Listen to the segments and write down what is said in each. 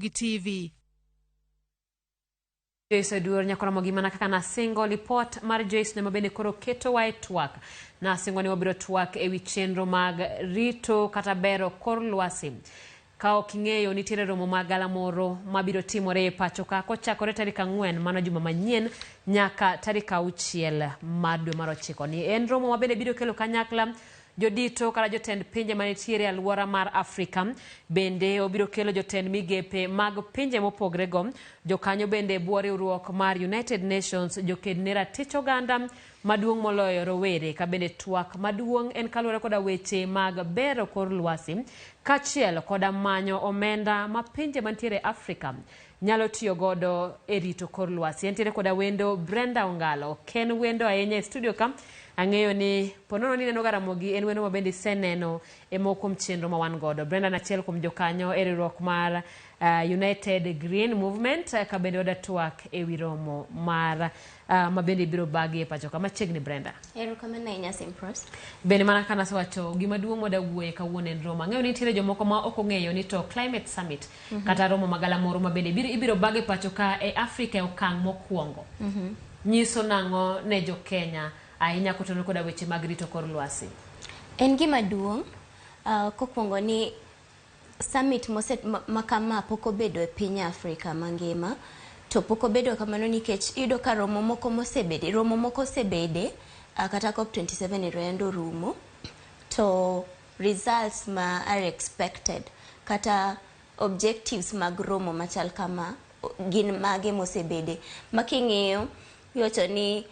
Ramogi TV. Joyce Oduor nyako Ramogi mana kaka na single report mar Joyce ne mabende koro keto wae Twak na single ni wabiro Twak ewi chenro mag rito kata bero kor lwasi. Kao king'eyo nitiere romo magala moro mabiro timore e pacho ka kochakore tarik 4 mano juma manyien nyaka tarik 6 mar dwe mar 9. Ni en romo mabende biro kelo kanyakla jodito kala jotend pinje manitiere alwora mar Afrika, bende obiro kelo jotend migepe mag pinje mopogrego, jokanyo bende buore riwruok mar United Nations, jokedne ratich oganda maduong' moloyo rowere, ka bende twak maduong' en kaluwore koda weche mag bero kor lwasi, kachiel koda manyo omenda ma pinje mantiere Afrika nyalo tiyo godo e rito kor lwasi. Entiere koda wendo Brenda Ongalo, ken wendo ahinya e studio ka. Ang'eyo ni ponono ni neno Ramogi en wendo mabende seneno e moko chenro ma wan godo. Brenda na achiel kuom jokanyo e riwruok mar United Green Movement, ka bende oda Twak e wi romo mar mabende biro bagi e pacho kama chiegni. Brenda, erokamano ahinya Simpros. Bende mana kana sewacho gima duong' moda wuoye kawuono en romo. Ang'eyo ni nitiere jomoko ma ok ong'eyo ni to Climate Summit kata romo magala moro mabende ibiro bagi e pacho ka e Afrika e okang' mokwongo. Nyiso nang'o ne jo Kenya ahinya kotono koda weche mag rito kor lwasi? En gima duong' kokwongo ni summit makama pok obedo e piny Afrika mangima, to pok obedo kamano nikech iyudo ka romo moko osebede kata COP27 ero rumo, to results ma are expected kata objectives mag romo machal kama gin mage mosebede, making'iyo iwacho ni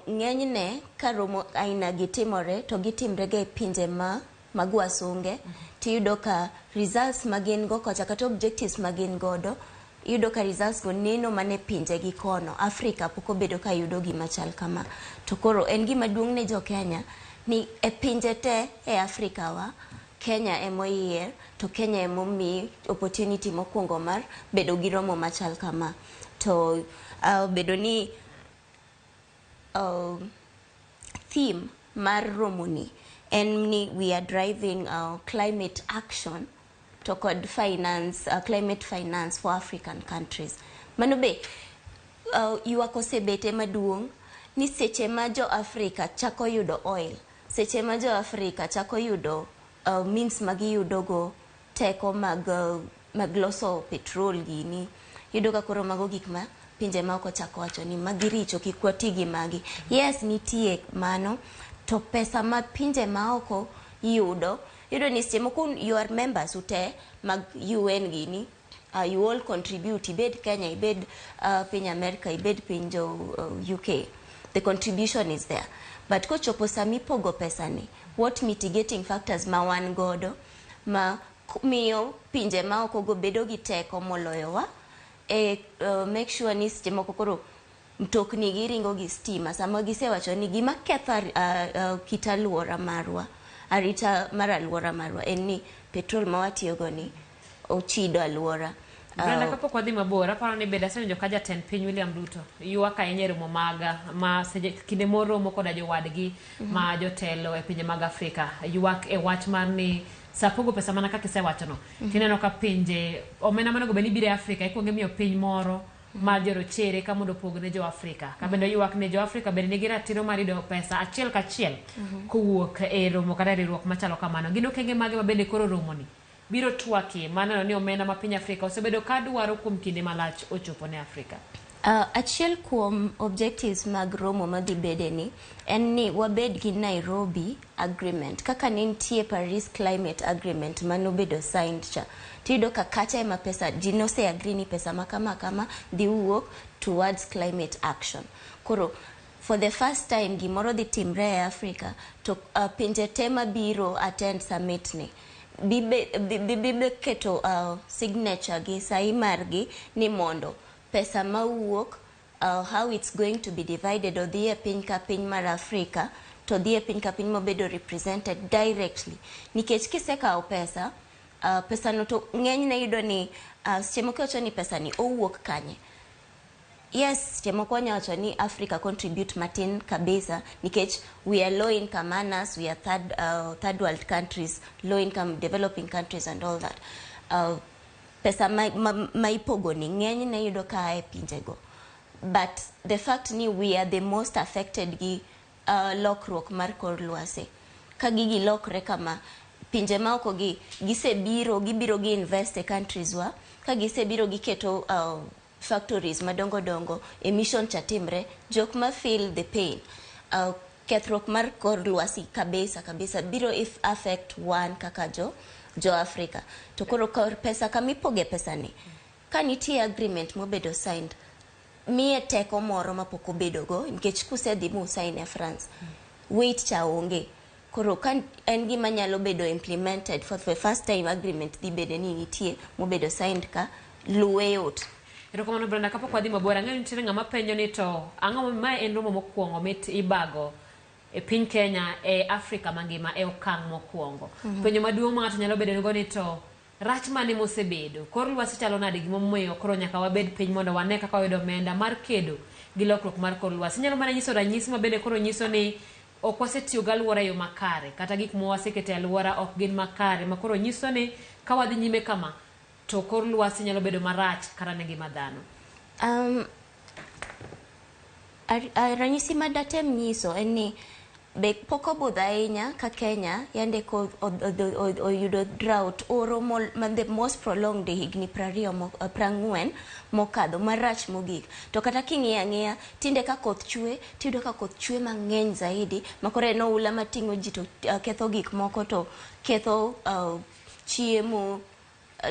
ng'enyne ka romo aina gitimore to gitimre ga e pinje mag wasunge, tiyudo ka results magin go kocha kata objectives magin godo, iyudo ka results go neno mane pinje gi kono. Afrika pok obedo ka yudo gima chal kama, to koro en gima duong' ne jo Kenya ni e pinje te e Afrika wa Kenya emoyier, to Kenya emomi opportunity mokwongo mar bedo gi romo machal kama. To bedo ni theme mar romoni en ni we are driving climate action to kod finance, climate finance for African countries. Mano be ywak osebete maduong' ni seche ma jo Afrika chako yudo oil, seche ma jo Afrika chako yudo means magiyudogo teko mag loso petrol gini, yudo ka koro mago gik ma pinje ma oko chako wacho ni magiricho kik wati gi magi. Yes, nitie mano, to pesa ma pinje ma oko yudo ni seche moko your members ute mag UN gini, you all contribute, ibed Kenya, ibed piny America, ibed piny UK, the contribution is there. But kochopo sami pogo pesa ni, what mitigating factors ma wan godo ma miyo pinje ma oko go bedo gi teko moloyo wa make sure ni seche moko koro mtokni giringo gi stima, sama gisewacho ni gima ketho kit alwora marwa, arita mar alwora marwa en ni petrol ma watiyogo ni ochido alwora. Brenda, kapok wadhi mabor, aparo ni beda senjo ka jatend piny William Ruto ywak ahinya e romo maga ma kinde moro moko da jowadgi ma jotelo e pinje mag Afrika ywak e wach mar ni sapogo pesa mana kaka isewachono. Tineno ka pinje omena mano go beni bire Afrika ikwonge miyo piny moro mar jorochere ka mondo pogne jo Afrika. Ka bende ywak ne jo Afrika bende nigi ratiro mar yudo pesa achiel kachiel kowuok e romo kata riwruok machalo kamano. Gin okenge mage ma bende koro romoni biro twaki maneno ni omenda ma piny Afrika osebedo ka dwaro kuom kinde malach ochopo ne Afrika? Achiel kuom objectives mag romo madhi bede ni en ni wabed gi Nairobi agreement, kaka nitie Paris Climate Agreement manobedo signed cha. Tiyudo ka kacha ema pesa jinose agree ni pesa makama dhi wuok towards climate action. Koro for the first time gimoro dhi timre e Afrika, to pinje tema biro attend summit ni bibe keto signature gi sai margi ni mondo pesa mawuok how it's going to be divided odhi e piny ka piny mar Afrika, to dhi e piny ka piny mobedo represented directly. Nikech kisekawo pesa no to ng'enyne yudo ni seche moko wacho ni pesa ni owuok kanye. Yes, seche moko wacho ni Africa contribute matin kabisa nikech we are low income earners, we are third world countries, low income developing countries and all that. pesa ma ipogo ni ng'eny ne yudo ka e pinjego. But the fact ni we are the most affected gi lokruok mar kor lwasi. Ka gigi lokre kama, pinje ma oko gibiro gi invest e countries wa, ka gisebiro giketo factories madongo dongo, emission chatimre, jok ma feel the pain. Kethruok mar kor lwasi kabisa biro if affect one kaka jo Africa. To koro pesa kamipoge pesa ni, ka nitie agreement mobedo signed, miye teko moro mapok obedo go, nikech kusedhi mu sign e France, wait cha onge. Koro kan en gima nyalo bedo implemented for the first time, agreement dhi bede ni nitie mobedo signed ka luwe yot. Erokamano Brenda, kapok wadhi mabor, ang'eyo nitiere ng'ama penjo ni to ang'o ma en romo mokwongo mit ibago e piny Kenya e Afrika mangima e okang' mokwongo. Penjo maduong' ma ng'ato nyalo bedo ni to rach mane mosebedo, kor lwasi chalo nade, gimomiyo koro nyaka wabed piny mondo wane kaka wayudo omenda mar kedo gi lokruok mar kor lwasi. Nyalo mana nyiso ranyisi ma bende koro nyiso ni ok wasetiyo gi alwora e yo makare, kata gik ma wasekete alwora ok gin makare, ma koro nyiso ni ka wadhi nyime kama to kor lwasi nyalo bedo marach kata ne ngima dhano. Ranyisi ma datem nyiso en ni be pok obudho ahinya ka Kenya yande ko oyudo drought, oro the most prolonged higni 40 mokadho marach mogik. To kata king'iyo ang'iya, tinde ka koth chwe, tiyudo ka koth chwe mang'eny zaidi, makore en oula mating'o ji to ketho gik moko, to ketho chiemo,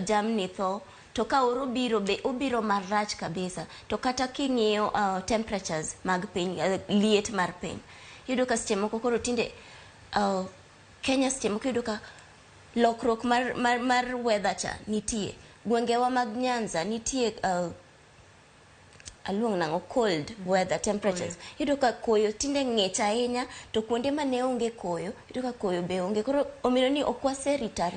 jamni tho. To ka oro biro be obiro marach kabisa. To kata king'iyo temperatures mag piny, liet mar piny, yudo ka seche moko koro tinde Kenya seche moko yudo ka lokruok mar weather cha nitie. Gwengewa mag Nyanza nitie aluong nang'o cold weather temperatures. Yudo ka koyo tinde ng'ich ahinya, to kuonde mane onge koyo, yudo ka koyo be onge. Koro omino ni ok waserita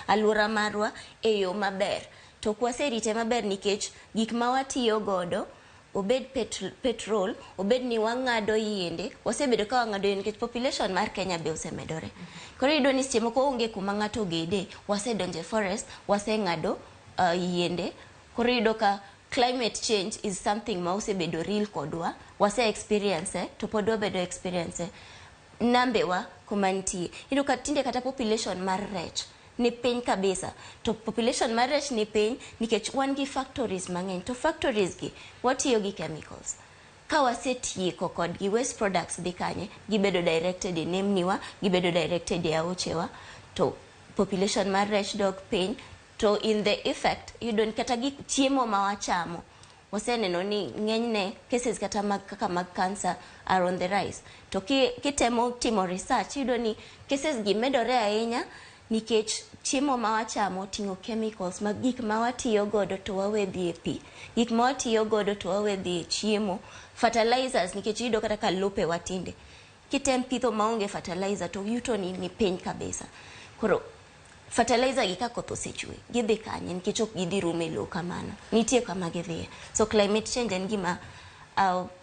alwora marwa e yo maber. To ok waserite maber nikech gik ma watiyo godo, obed petrol, obed ni wang'ado yiende, wasebedo ka wang'ado yiende nikech population mar Kenya be osemedore. Koro yudo ni seche moko onge kuma ng'ato gede, wasedonje forest, waseng'ado yiende. Koro yudo ka climate change is something ma osebedo real kodwa, wase experience, to pod wabedo experience nambewa kuma nitie. Yudo ka tinde kata population mar rech ni piny kabisa. To population mar rech ni piny nikech wan gi factories mang'eny. To factories gi watiyo gi chemicals. Ka wasetieko kodgi, waste products dhi kanye, gibedo directed e nemniwa, gibedo directed e aochewa, to population mar rech dok piny. To in the effect, yudo ni kata gik chiemo ma wachamo, waseneno ni ng'enyne cases kata kaka mag cancer are on the rise. To kitemo timo research, yudo ni cases gi medore ahinya nikech chiemo ma wachamo ting'o chemicals, mag gik ma watiyo godo to wawedhi e pi, gik ma watiyo godo to wawedhi e chiemo, fertilizers, nikech yudo kata ka lope watinde kitem pitho maonge fertilizer to yuto ni piny kabisa. Koro fertilizer gi ka koth osechwe, gidhi kanye nikech ok gidhi rumo e lowo kamano, nitie kama gidhiye. So climate change en gima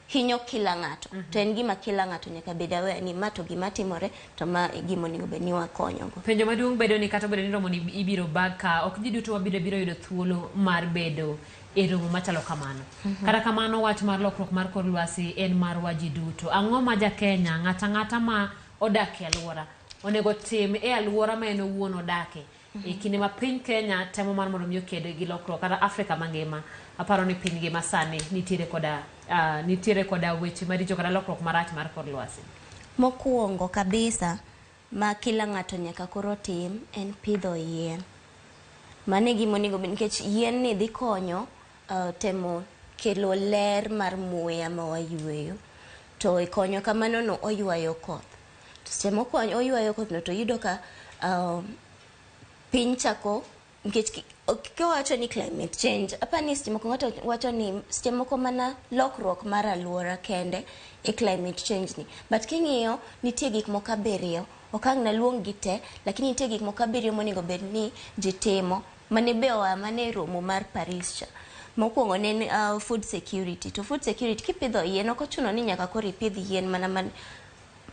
hinyo kila ng'ato. To en gima kila ng'ato nyaka bed aware ni ma to gima timore, to ma gima onego bed ni wakonyo go. Penjo maduong' bedo ni kata bedo ni romo ni ibiro bag ka ok ji duto wabiro yudo thuolo mar bedo e romo machalo kamano. Kata kamano, wach mar lokruok mar kor lwasi en mar waji duto. Ang'o ma ja Kenya, ng'ata ma odak e alwora onego tim e alwora ma en owuon odake e kinde ma piny Kenya temo mar mondo mi okede gi lokruok, kata Afrika mangima? Aparo ni piny ngima sani nitiere koda weche maricho kata lokruok marach mar kor lwasi. Mokuongo kabisa ma kila ng'ato nyaka koro tim en pidho yien. Mane gima onego bed, nikech yien ni dhi konyo temo kelo ler mar muya ma wayueyo. To konyo kamano no oywayo koth. To seche moko oywayo koth no, to yudo ka piny chako, nikech kawacho ni climate change, apani seche moko ng'ato wacho ni seche moko mana lokruok mar alwora kende e climate change ni. But king'iyo nitie gik moko abiriyo, okang' na luong gi te, lakini nitie gik moko abiriyo monego bed ni ji timo, mane be oa mane romo mar Paris cha. Mokwongo ne food security. To food security, kipidho yien ok ochuno ni nyaka koro ipidh yien mana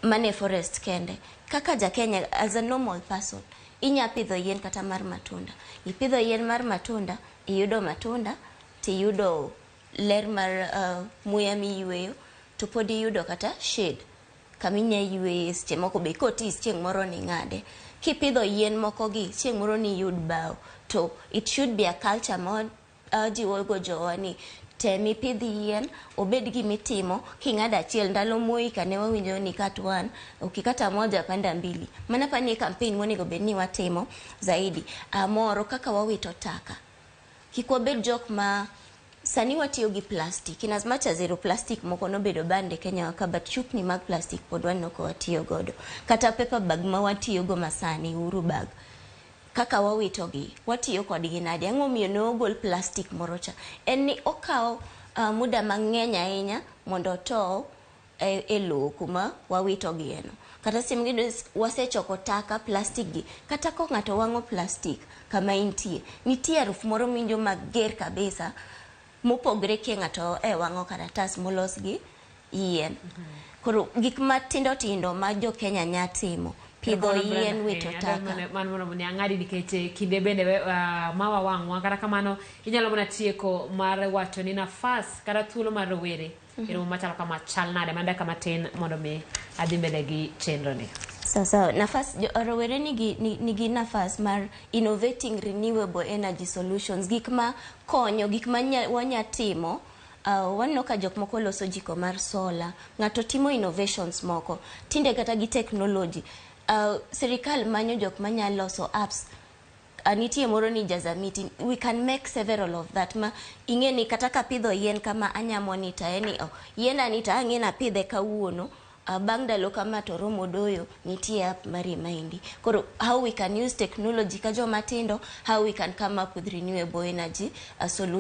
mane forest kende. Kaka ja Kenya, as a normal person, inya pidho yien kata mar matunda. Ipidho yien mar matunda, iyudo matunda, tiyudo ler mar muya miyueyo, to pod iyudo kata shade kaminya yueye seche moko be kotis chieng' moro ni ng'ade. Kipidho yien moko gi chieng' moro ni yud bao, to it should be a culture ma jiwo go jowa ni temi pidh yien, obed gimitimo king'ado achiel ndalo moi kane wawinjo ni cut one ukikata moja panda mbili. Mana pani campaign monego bed ni watimo zaidi. Moro kaka wawito taka, kik wabed jok ma sani watiyo gi plastic, in as much as zero plastic moko nobedo bande Kenya waka, but chupni mag plastic pod waneno ko watiyo godo, kata paper bag ma watiyo go masani, uru bag kaka wawito gi, watiyo kodgi nade? Ang'o miyo ne ogol plastic moro cha? En ni okawo muda mang'eny ahinya mondo otow e lowo kuma wawito gi eno. Kata simgido wasechoko taka plastic gi, kata ko ng'ato wang'o plastic kama intie, nitie harufu moro minjo mager kabisa mopogre ke ng'ato wang'o karatas molos gi yien. Koro gik matindo tindo ma jo Kenya nya timo, pidho yien, wito taka. Mondo ni ang'adi nikech kinde bende mawa wang'wa, kata kamano inyalo mana tieko mar wacho ni nafas kata thuolo mar rowere ero machalo kama chal nade manda kama tin mondo mi adhi mbele gi chenro ni. So nafas rowere nigi nafas mar innovating renewable energy solutions, gik ma konyo, gik ma wanya timo. Waneno ka jok moko loso jiko mar sola, ng'ato timo innovations moko tinde kata gi technology. Serikal manyo jok manya loso apps, nitie moro ni Jazamiti, we can make several of that. Ma ing'eni kata ka pidho yien kama anya monitor yani yien anita ang'ena pidhe kawuono, bang' ndalo kama to romo doyo nitie app mari maindi. Koro how we can use technology ka joma tindo, how we can come up with renewable energy solution.